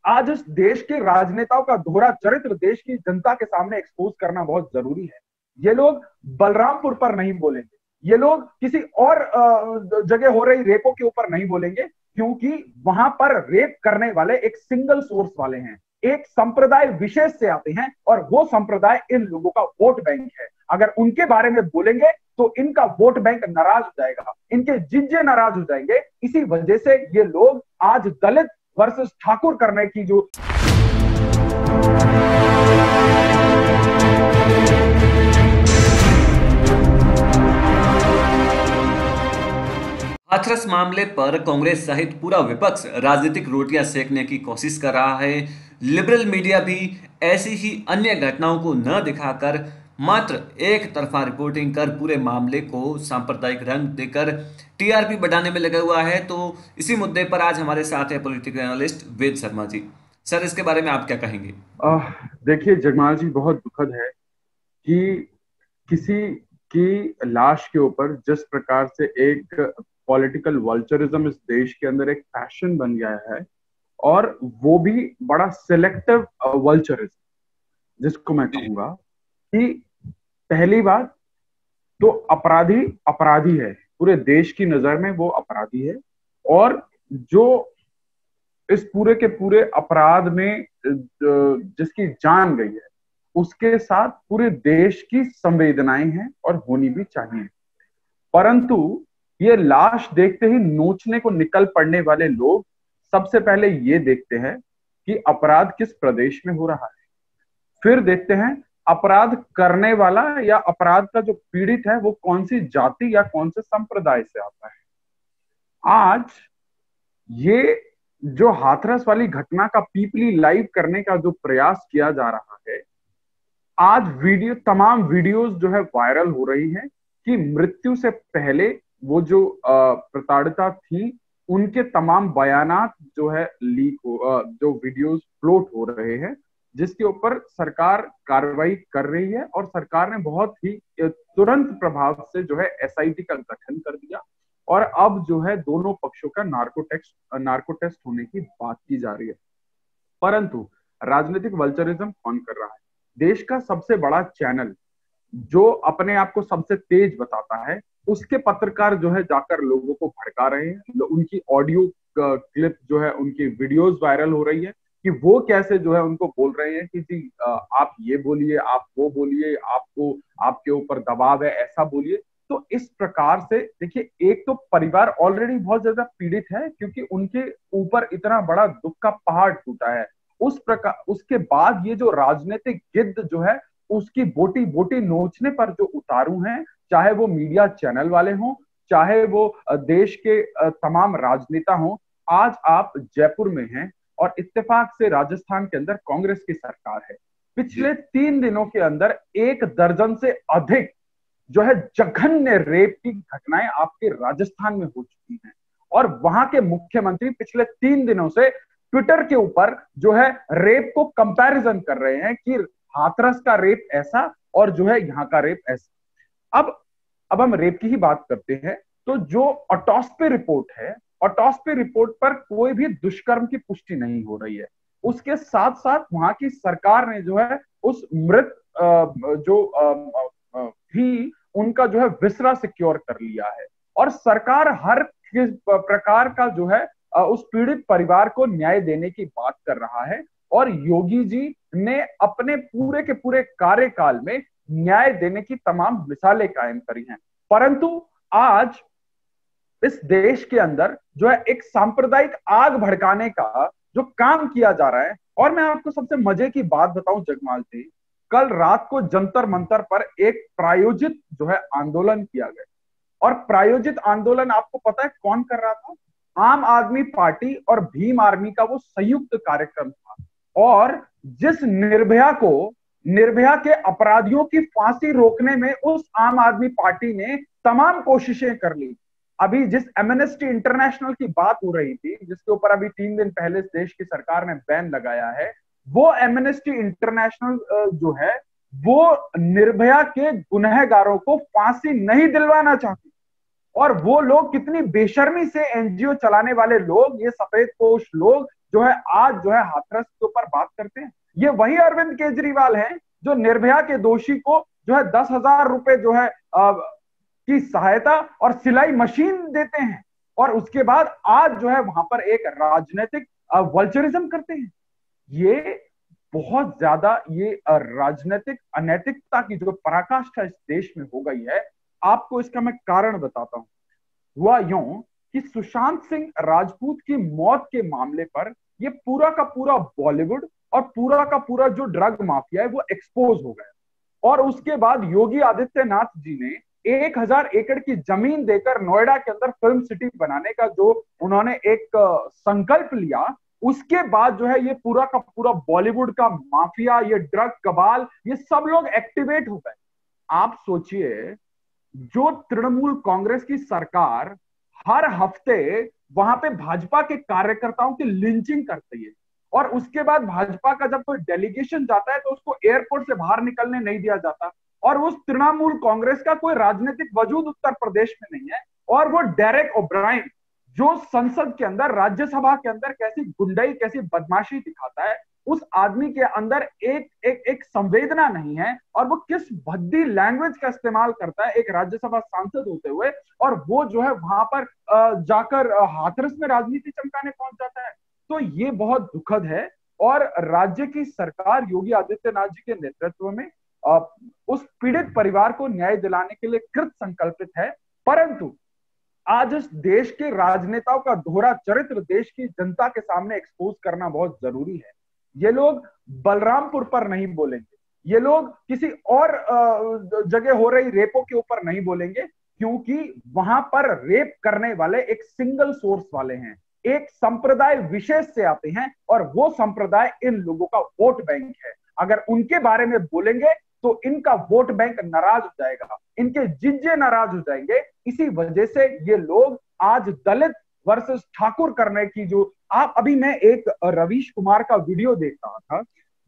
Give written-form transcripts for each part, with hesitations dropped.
आज उस देश के राजनेताओं का दोहरा चरित्र देश की जनता के सामने एक्सपोज करना बहुत जरूरी है। ये लोग बलरामपुर पर नहीं बोलेंगे, ये लोग किसी और जगह हो रही रेपों के ऊपर नहीं बोलेंगे, क्योंकि वहां पर रेप करने वाले एक सिंगल सोर्स वाले हैं, एक संप्रदाय विशेष से आते हैं, और वो संप्रदाय इन लोगों का वोट बैंक है। अगर उनके बारे में बोलेंगे तो इनका वोट बैंक नाराज हो जाएगा, इनके जिज्जे नाराज हो जाएंगे। इसी वजह से ये लोग आज दलित वर्सेस ठाकुर करने की जो हाथरस मामले पर कांग्रेस सहित पूरा विपक्ष राजनीतिक रोटियां सेकने की कोशिश कर रहा है। लिबरल मीडिया भी ऐसी ही अन्य घटनाओं को न दिखाकर मात्र एक तरफा रिपोर्टिंग कर पूरे मामले को सांप्रदायिक रंग देकर टीआरपी बढ़ाने में लगा हुआ है। तो इसी मुद्दे पर आज हमारे साथ है पॉलिटिकल एनालिस्ट वेद शर्मा जी। सर, इसके बारे में आप क्या कहेंगे? देखिए जगमाल जी, बहुत दुखद है कि किसी की लाश के ऊपर जिस प्रकार से एक पॉलिटिकल वल्चरिज्म इस देश के अंदर एक पैशन बन गया है, और वो भी बड़ा सिलेक्टिव वल्चरिज्म, जिसको मैं कहूंगा कि पहली बात तो अपराधी अपराधी है, पूरे देश की नजर में वो अपराधी है, और जो इस पूरे के पूरे अपराध में जिसकी जान गई है उसके साथ पूरे देश की संवेदनाएं हैं और होनी भी चाहिए। परंतु ये लाश देखते ही नोचने को निकल पड़ने वाले लोग सबसे पहले ये देखते हैं कि अपराध किस प्रदेश में हो रहा है, फिर देखते हैं अपराध करने वाला या अपराध का जो पीड़ित है वो कौन सी जाति या कौन से संप्रदाय से आता है। आज ये जो हाथरस वाली घटना का पीपली लाइव करने का जो प्रयास किया जा रहा है, आज तमाम वीडियोस जो है वायरल हो रही हैं कि मृत्यु से पहले वो जो प्रताड़िता थी उनके तमाम बयानात जो है लीक हो, जो वीडियोस फ्लोट हो रहे हैं, जिसके ऊपर सरकार कार्रवाई कर रही है, और सरकार ने बहुत ही तुरंत प्रभाव से जो है एसआईटी का गठन कर दिया, और अब जो है दोनों पक्षों का नार्को टेस्ट होने की बात की जा रही है। परंतु राजनीतिक वल्चरिज्म कौन कर रहा है? देश का सबसे बड़ा चैनल जो अपने आप को सबसे तेज बताता है, उसके पत्रकार जो है जाकर लोगों को भड़का रहे हैं। उनकी ऑडियो क्लिप जो है, उनकी वीडियोस वायरल हो रही है कि वो कैसे जो है उनको बोल रहे हैं कि जी आप ये बोलिए, आप वो बोलिए, आपको आपके ऊपर दबाव है, ऐसा बोलिए। तो इस प्रकार से देखिए, एक तो परिवार ऑलरेडी बहुत ज्यादा पीड़ित है क्योंकि उनके ऊपर इतना बड़ा दुख का पहाड़ टूटा है। उस प्रकार उसके बाद ये जो राजनीतिक गिद्ध जो है उसकी बोटी बोटी नोचने पर जो उतारू हैं, चाहे वो मीडिया चैनल वाले हों, चाहे वो देश के तमाम राजनेता हों। आज आप जयपुर में हैं और इत्तेफाक से राजस्थान के अंदर कांग्रेस की सरकार है। पिछले 3 दिनों के अंदर 1 दर्जन से अधिक जो है जघन्य रेप की घटनाएं आपके राजस्थान में हो चुकी हैं, और वहां के मुख्यमंत्री पिछले 3 दिनों से ट्विटर के ऊपर जो है रेप को कंपैरिजन कर रहे हैं कि हाथरस का रेप ऐसा और जो है यहाँ का रेप ऐसा। अब हम रेप की ही बात करते हैं, तो जो ऑटोप्सी रिपोर्ट है, ऑटोप्सी रिपोर्ट पर कोई भी दुष्कर्म की पुष्टि नहीं हो रही है। उसके साथ साथ वहां की सरकार ने जो है उस मृत जो भी उनका जो है विसरा सिक्योर कर लिया है, और सरकार हर प्रकार का जो है उस पीड़ित परिवार को न्याय देने की बात कर रहा है। और योगी जी ने अपने पूरे के पूरे कार्यकाल में न्याय देने की तमाम मिसालें कायम करी हैं। परंतु आज इस देश के अंदर जो है एक सांप्रदायिक आग भड़काने का जो काम किया जा रहा है, और मैं आपको सबसे मजे की बात बताऊं जगमाल जी, कल रात को जंतर मंतर पर एक प्रायोजित जो है आंदोलन किया गया, और प्रायोजित आंदोलन आपको पता है कौन कर रहा था? आम आदमी पार्टी और भीम आर्मी का वो संयुक्त कार्यक्रम था। और जिस निर्भया के अपराधियों की फांसी रोकने में उस आम आदमी पार्टी ने तमाम कोशिशें कर ली। अभी जिस एमनेस्टी इंटरनेशनल की बात हो रही थी, जिसके ऊपर अभी 3 दिन पहले देश की सरकार ने बैन लगाया है, वो एमनेस्टी इंटरनेशनल जो है वो निर्भया के गुनहगारों को फांसी नहीं दिलवाना चाहती। और वो लोग कितनी बेशर्मी से एनजीओ चलाने वाले लोग, ये सफेदपोश लोग जो है आज जो है हाथरस के ऊपर बात करते हैं। ये वही अरविंद केजरीवाल हैं जो निर्भया के दोषी को जो है 10,000 रुपए जो है की सहायता और सिलाई मशीन देते हैं, और उसके बाद आज जो है वहां पर एक राजनीतिक वल्चरिज्म करते हैं। ये बहुत ज्यादा ये राजनीतिक अनैतिकता की जो पराकाष्ठा इस देश में हो गई है। आपको इसका मैं कारण बताता हूं। हुआ यूं कि सुशांत सिंह राजपूत की मौत के मामले पर ये पूरा का पूरा बॉलीवुड और पूरा का पूरा जो ड्रग माफिया है वो एक्सपोज हो गया, और उसके बाद योगी आदित्यनाथ जी ने 1,000 एकड़ की जमीन देकर नोएडा के अंदर फिल्म सिटी बनाने का जो उन्होंने एक संकल्प लिया, उसके बाद जो है ये पूरा का पूरा बॉलीवुड का माफिया, ये ड्रग कबाल, ये सब लोग एक्टिवेट हो गए। आप सोचिए, जो तृणमूल कांग्रेस की सरकार हर हफ्ते वहां पे भाजपा के कार्यकर्ताओं की लिंचिंग करती है, और उसके बाद भाजपा का जब कोई डेलीगेशन जाता है तो उसको एयरपोर्ट से बाहर निकलने नहीं दिया जाता, और उस तृणमूल कांग्रेस का कोई राजनीतिक वजूद उत्तर प्रदेश में नहीं है। और वो डेरेक ओब्रायन जो संसद के अंदर, राज्यसभा के अंदर कैसी गुंडाई, कैसी बदमाशी दिखाता है, उस आदमी के अंदर एक संवेदना नहीं है, और वो किस भद्दी लैंग्वेज का इस्तेमाल करता है एक राज्यसभा सांसद होते हुए, और वो जो है वहां पर जाकर हाथरस में राजनीति चमकाने पहुंच जाता है। तो ये बहुत दुखद है, और राज्य की सरकार योगी आदित्यनाथ जी के नेतृत्व में उस पीड़ित परिवार को न्याय दिलाने के लिए कृत संकल्पित है। परंतु आज इस देश के राजनेताओं का दोहरा चरित्र देश की जनता के सामने एक्सपोज करना बहुत जरूरी है। ये लोग बलरामपुर पर नहीं बोलेंगे, ये लोग किसी और जगह हो रही रेपों के ऊपर नहीं बोलेंगे, क्योंकि वहां पर रेप करने वाले एक सिंगल सोर्स वाले हैं, एक संप्रदाय विशेष से आते हैं, और वो संप्रदाय इन लोगों का वोट बैंक है। अगर उनके बारे में बोलेंगे तो इनका वोट बैंक नाराज हो जाएगा, इनके जिज्जे नाराज हो जाएंगे। इसी वजह से ये लोग आज दलित वर्सेस ठाकुर करने की जो आप अभी मैं एक रवीश कुमार का वीडियो देख रहा था,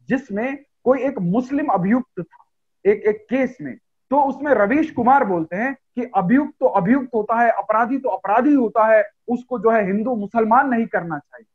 जिसमें कोई एक मुस्लिम अभियुक्त था एक केस में, तो उसमें रवीश कुमार बोलते हैं कि अभियुक्त तो अभियुक्त होता है, अपराधी तो अपराधी होता है, उसको जो है हिंदू मुसलमान नहीं करना चाहिए।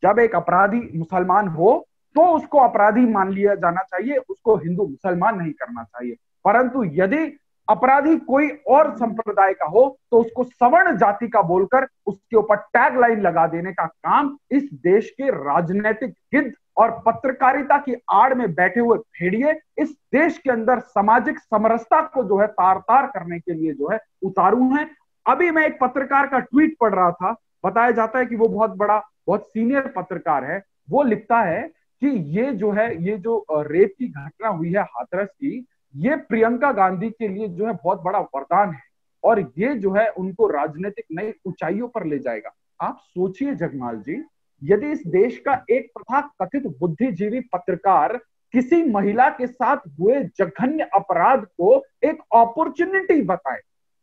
जब एक अपराधी मुसलमान हो तो उसको अपराधी मान लिया जाना चाहिए, उसको हिंदू मुसलमान नहीं करना चाहिए। परंतु यदि अपराधी कोई और संप्रदाय का हो तो उसको सवर्ण जाति का बोलकर उसके ऊपर टैग लाइन लगा देने का काम इस देश के राजनीतिक गिद्ध और पत्रकारिता की आड़ में बैठे हुए भेड़िए इस देश के अंदर सामाजिक समरसता को जो है तार तार करने के लिए जो है उतारू हैं। अभी मैं एक पत्रकार का ट्वीट पढ़ रहा था, बताया जाता है कि वो बहुत बड़ा, बहुत सीनियर पत्रकार है। वो लिखता है कि ये जो रेप की घटना हुई है हाथरस की, ये प्रियंका गांधी के लिए जो है बहुत बड़ा वरदान है, और ये जो है उनको राजनीतिक नई ऊंचाइयों पर ले जाएगा। आप सोचिए जगमाल जी, यदि इस देश का एक तथा कथित बुद्धिजीवी पत्रकार किसी महिला के साथ हुए जघन्य अपराध को एक अपॉर्चुनिटी बताए,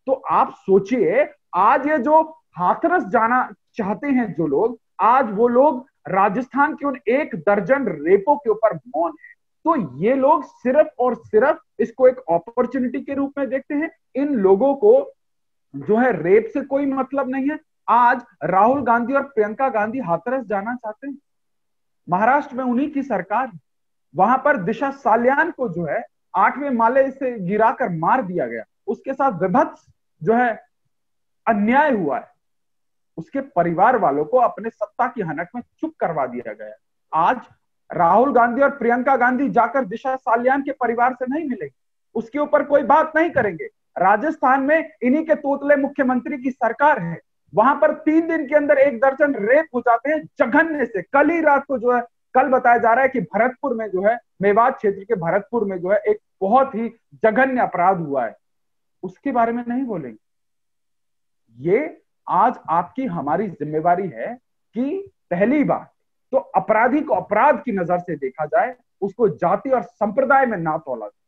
तो आप सोचिए आज ये जो हाथरस जाना चाहते हैं जो लोग, आज वो लोग राजस्थान के उन 1 दर्जन रेपों के ऊपर मौन है। तो ये लोग सिर्फ और सिर्फ इसको एक अपॉर्चुनिटी के रूप में देखते हैं। इन लोगों को जो है रेप से कोई मतलब नहीं है। आज राहुल गांधी और प्रियंका गांधी हाथरस जाना चाहते हैं, महाराष्ट्र में उन्हीं की सरकार, वहां पर दिशा साल्यान को जो है 8वें माले से गिराकर मार दिया गया, उसके साथ विभत्स जो है अन्याय हुआ है, उसके परिवार वालों को अपने सत्ता की हनक में चुप करवा दिया गया। आज राहुल गांधी और प्रियंका गांधी जाकर दिशा साल्यान के परिवार से नहीं मिलेंगे, उसके ऊपर कोई बात नहीं करेंगे। राजस्थान में इन्हीं के तोतले मुख्यमंत्री की सरकार है, वहां पर 3 दिन के अंदर 1 दर्जन रेप हो जाते हैं जघन्य से। कल ही रात को जो है, कल बताया जा रहा है कि भरतपुर में जो है, मेवात क्षेत्र के भरतपुर में जो है एक बहुत ही जघन्य अपराध हुआ है, उसके बारे में नहीं बोलेंगे। ये आज आपकी हमारी जिम्मेवारी है कि पहली बार तो अपराधी को अपराध की नजर से देखा जाए, उसको जाति और संप्रदाय में ना तौला जाए।